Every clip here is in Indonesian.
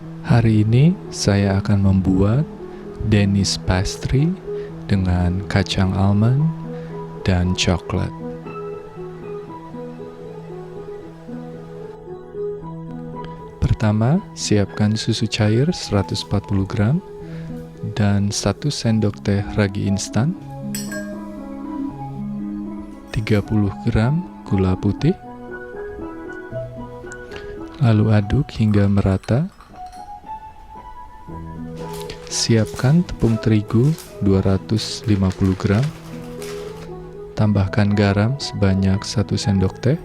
Hari ini saya akan membuat Danish pastry dengan kacang almond dan coklat. Pertama, siapkan susu cair 140 gram dan 1 sendok teh ragi instan, 30 gram gula putih, lalu aduk hingga merata. Siapkan tepung terigu 250 gram, tambahkan garam sebanyak 1 sendok teh,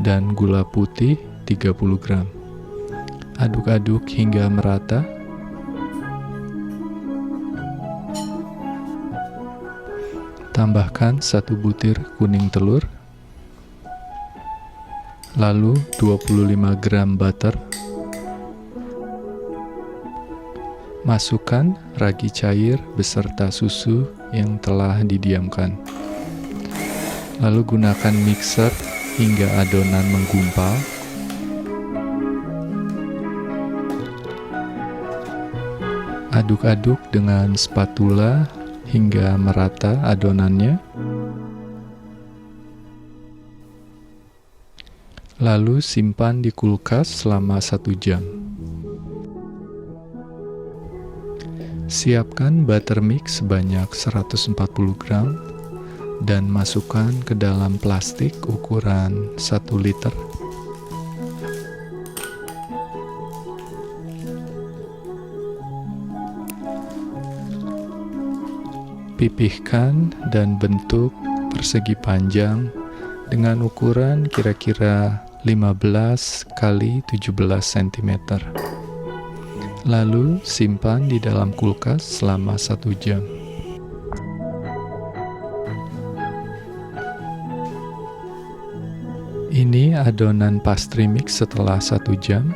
dan gula putih 30 gram. Aduk-aduk hingga merata. Tambahkan 1 butir kuning telur, lalu 25 gram butter. Masukkan ragi cair beserta susu yang telah didiamkan. Lalu gunakan mixer hingga adonan menggumpal. Aduk-aduk dengan spatula hingga merata adonannya. Lalu simpan di kulkas selama 1 jam. Siapkan buttermix sebanyak 140 gram dan masukkan ke dalam plastik ukuran 1 liter. Pipihkan dan bentuk persegi panjang dengan ukuran kira-kira 15 x 17 cm. Lalu simpan di dalam kulkas selama 1 jam. Ini adonan pastry mix setelah 1 jam.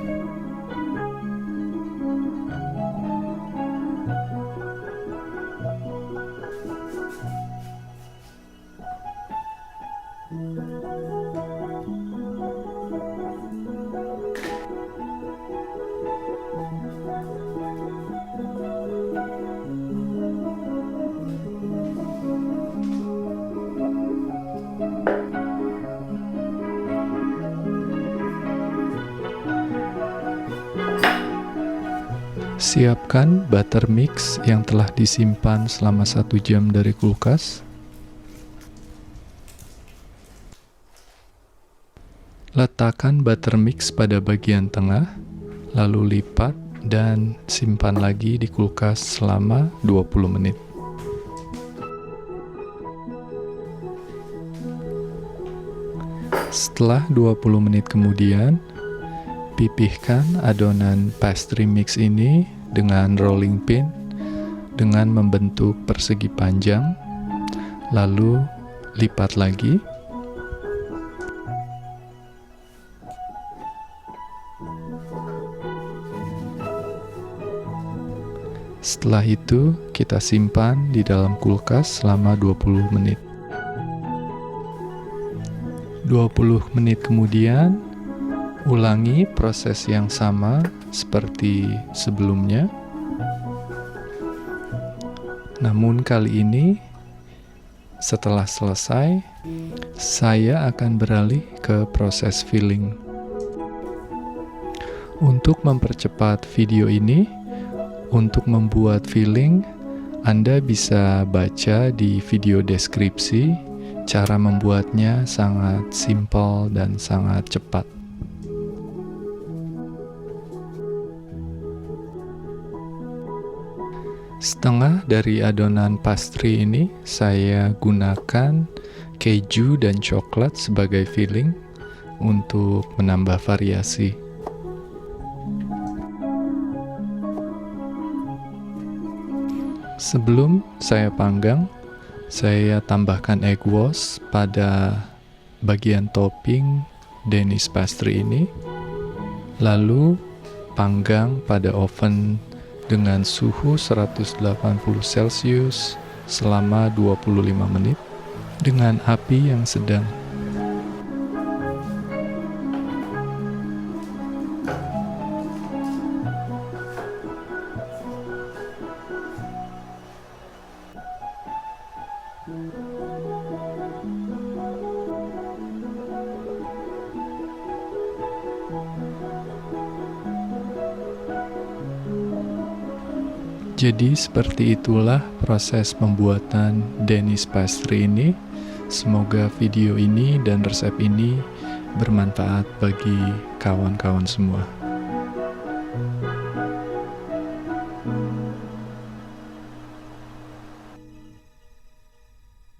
Siapkan buttermix yang telah disimpan selama 1 jam dari kulkas. Letakkan buttermix pada bagian tengah, lalu lipat dan simpan lagi di kulkas selama 20 menit. Setelah 20 menit kemudian, pipihkan adonan pastry mix ini dengan rolling pin dengan membentuk persegi panjang, lalu lipat lagi. Setelah itu, kita simpan di dalam kulkas selama 20 menit. 20 menit kemudian, ulangi proses yang sama seperti sebelumnya. Namun kali ini, setelah selesai, saya akan beralih ke proses filling. Untuk mempercepat video ini, untuk membuat filling, Anda bisa baca di video deskripsi. Cara membuatnya sangat simpel dan sangat cepat. Setengah dari adonan pastry ini saya gunakan keju dan coklat sebagai filling untuk menambah variasi. Sebelum saya panggang, saya tambahkan egg wash pada bagian topping Danish pastry ini, lalu panggang pada oven dengan suhu 180 Celcius selama 25 menit dengan api yang sedang. Jadi seperti itulah proses pembuatan Danish pastry ini. Semoga video ini dan resep ini bermanfaat bagi kawan-kawan semua.